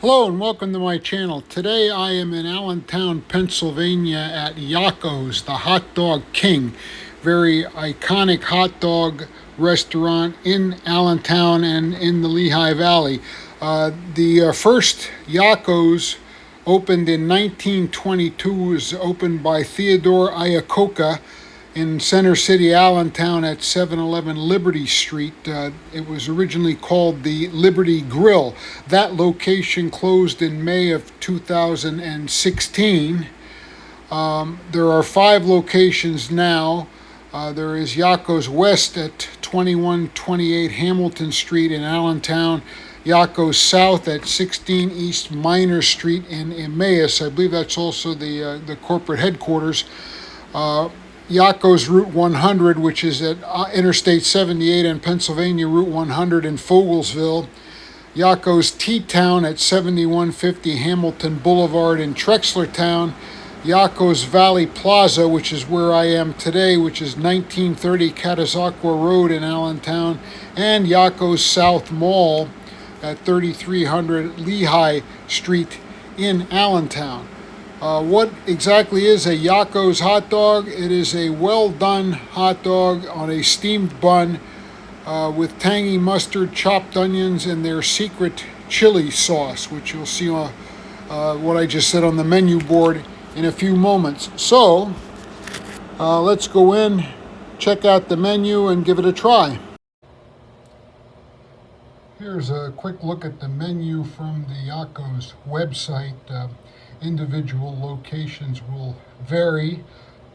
Hello and welcome to my channel. Today I am in Allentown, Pennsylvania at Yocco's, the Hot Dog King. Very iconic hot dog restaurant in Allentown and in the Lehigh Valley. The first Yocco's opened in 1922, was opened by Theodore Yocco in Center City, Allentown at 711 Liberty Street. It was originally called the Liberty Grill. That location closed in May of 2016. There are 5 locations now. There is Yocco's West at 2128 Hamilton Street in Allentown, Yocco's South at 16 East Minor Street in Emmaus. I believe that's also the corporate headquarters. Yocco's Route 100, which is at Interstate 78 and Pennsylvania Route 100 in Fogelsville. Yocco's T-Town at 7150 Hamilton Boulevard in Trexlertown. Yocco's Valley Plaza, which is where I am today, which is 1930 Catasauqua Road in Allentown. And Yocco's South Mall at 3300 Lehigh Street in Allentown. What exactly is a Yocco's hot dog? It is a well-done hot dog on a steamed bun with tangy mustard, chopped onions, and their secret chili sauce, which you'll see what I just said on the menu board in a few moments. So, let's go in, check out the menu, and give it a try. Here's a quick look at the menu from the Yocco's website. Individual locations will vary.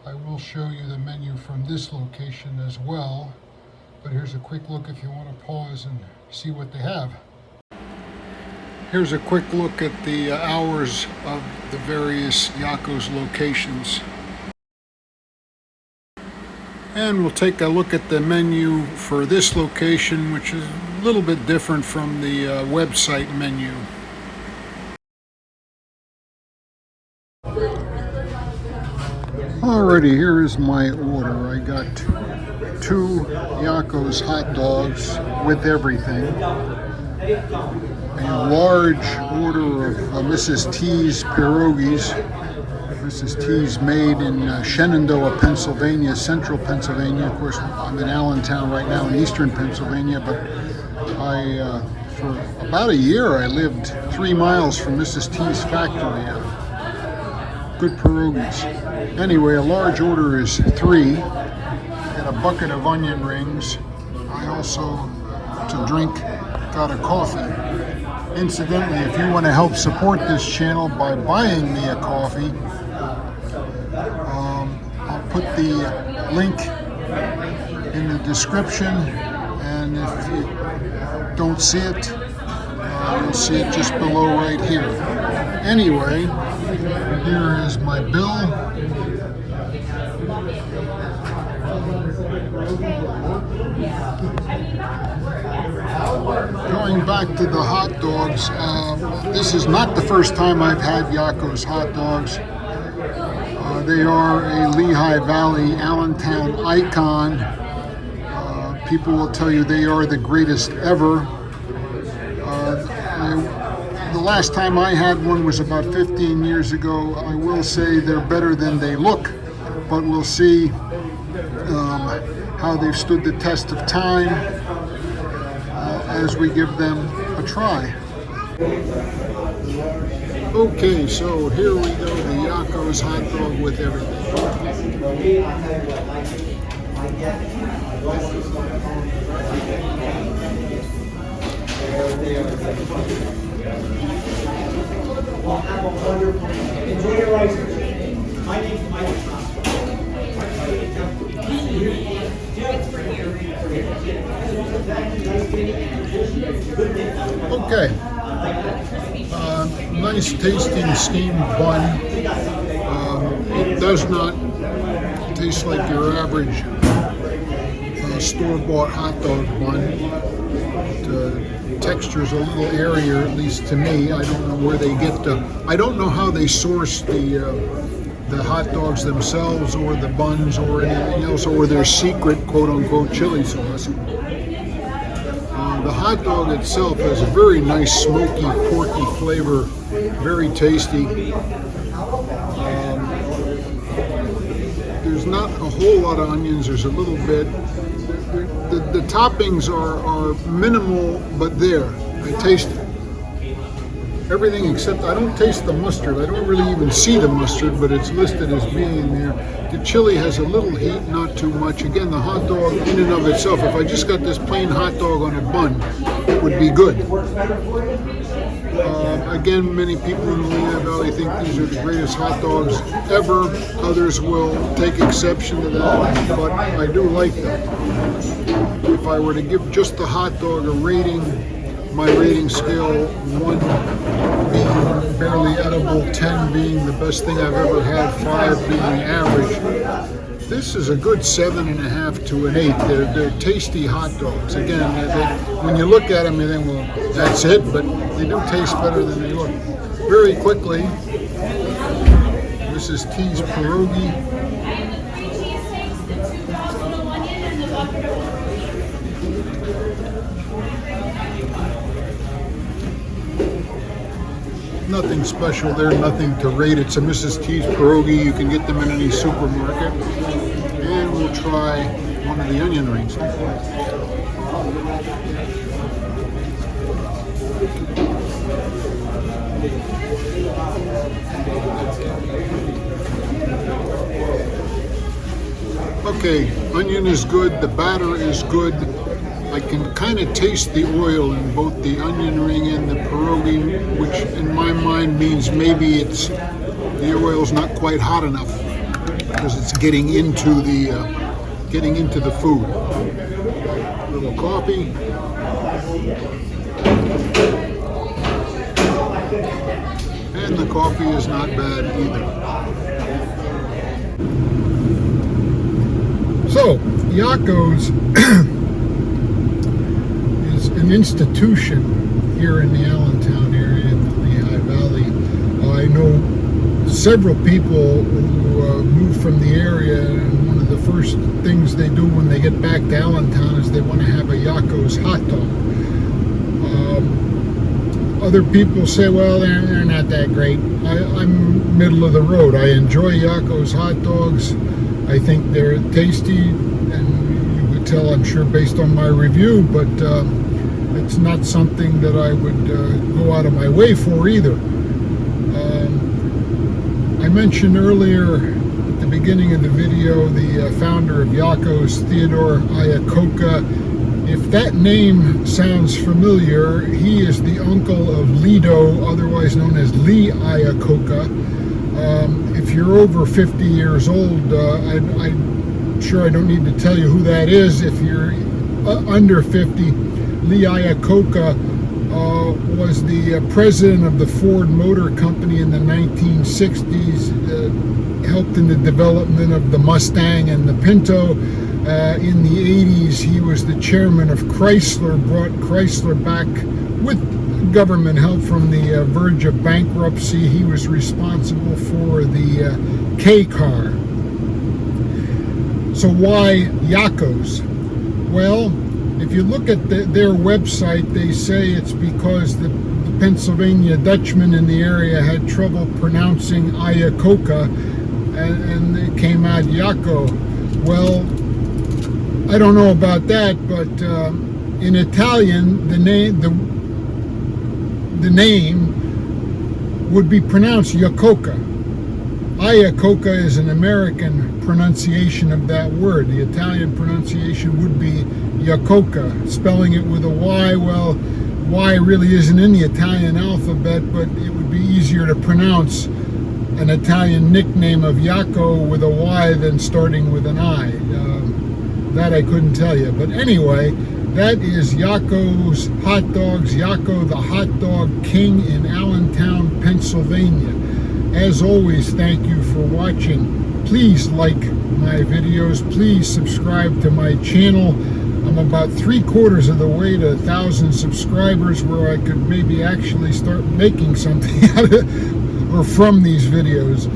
I will show you the menu from this location as well, but here's a quick look if you want to pause and see what they have. Here's a quick look at the hours of the various Yocco's locations. And we'll take a look at the menu for this location, which is a little bit different from the website menu. Alrighty, here is my order. I got 2 Yocco's hot dogs with everything, a large order of Mrs. T's pierogies. Mrs. T's made in Shenandoah, Pennsylvania, central Pennsylvania. Of course, I'm in Allentown right now in eastern Pennsylvania, but for about a year I lived 3 miles from Mrs. T's factory. Good pierogies. Anyway, a large order is 3. Got a bucket of onion rings. I also, to drink, got a coffee. Incidentally, if you want to help support this channel by buying me a coffee, I'll put the link in the description, and if you don't see it, you'll see it just below right here. Anyway, here is my bill. Going back to the hot dogs, this is not the first time I've had Yocco's hot dogs. They are a Lehigh Valley, Allentown icon. People will tell you they are the greatest ever. The last time I had one was about 15 years ago. I will say they're better than they look, but we'll see how they've stood the test of time as we give them a try. Okay, so here we go, the Yocco's hot dog with everything. Enjoy your rice. My name's Mike. Okay. Nice tasting steamed bun. It does not taste like your average store-bought hot dog bun. The texture is a little airier, at least to me. I don't know where they get I don't know how they source the hot dogs themselves, or the buns, or anything else, or their secret quote-unquote chili sauce. The hot dog itself has a very nice smoky, porky flavor, very tasty. There's not a whole lot of onions, there's a little bit. The toppings are minimal, but there. I taste it. Everything except I don't taste the mustard. I don't really even see the mustard, but it's listed as being there. The chili has a little heat, not too much. Again, the hot dog in and of itself, if I just got this plain hot dog on a bun, it would be good. Again, many people in the Lehigh Valley think these are the greatest hot dogs ever. Others will take exception to that, but I do like them. If I were to give just the hot dog a rating, my rating scale, 1 being barely edible, 10 being the best thing I've ever had, 5 being average. This is a good 7.5 to an 8. They're tasty hot dogs. Again, when you look at them, you think, well, that's it, but they do taste better than they look. Very quickly, this is T's Pierogi. Nothing special there, nothing to rate. It's a Mrs. T's Pierogi. You can get them in any supermarket. And we'll try one of the onion rings. Okay, onion is good, the batter is good. I can kind of taste the oil in both the onion ring and the pierogi, which in my mind means maybe the oil's not quite hot enough because it's getting into the food. A little coffee. And the coffee is not bad either. So, Yocco's is an institution here in the Allentown area in the Lehigh Valley. I know several people who move from the area, and one of the first things they do when they get back to Allentown is they want to have a Yocco's hot dog. Other people say, well, they're not that great. I'm middle of the road. I enjoy Yocco's hot dogs. I think they're tasty, and you could tell, I'm sure, based on my review, but it's not something that I would go out of my way for either. I mentioned earlier at the beginning of the video the founder of Yocco's, Theodore Iacocca. If that name sounds familiar, he is the uncle of Lido, otherwise known as Lee Iacocca. If you're over 50 years old, I'm sure I don't need to tell you who that is. If you're under 50, Lee Iacocca was the president of the Ford Motor Company in the 1960s, helped in the development of the Mustang and the Pinto. In the 80s, he was the chairman of Chrysler, brought Chrysler back with government help from the verge of bankruptcy. He was responsible for the K car. So why Yocco's? Well, if you look at their website, they say it's because the Pennsylvania Dutchmen in the area had trouble pronouncing Iacocca, and it came out Yocco. Well, I don't know about that, but in Italian, the name would be pronounced Yoccoca. Iacocca is an American pronunciation of that word. The Italian pronunciation would be Yoccoca. Spelling it with a Y, well, Y really isn't in the Italian alphabet, but it would be easier to pronounce an Italian nickname of Yocco with a Y than starting with an I. That I couldn't tell you. But anyway, that is Yocco's Hot Dogs. Yocco, the hot dog king in Allentown, Pennsylvania. As always, thank you for watching. Please like my videos. Please subscribe to my channel. I'm about 3/4 of the way to 1,000 subscribers, where I could maybe actually start making something out of or from these videos.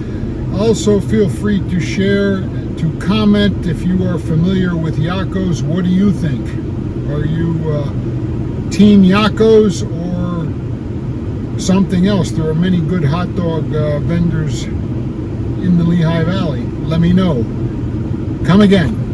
Also, feel free to share, to comment if you are familiar with Yocco's. What do you think? Are you Team Yocco's or something else. There are many good hot dog vendors in the Lehigh Valley. Let me know. Come again.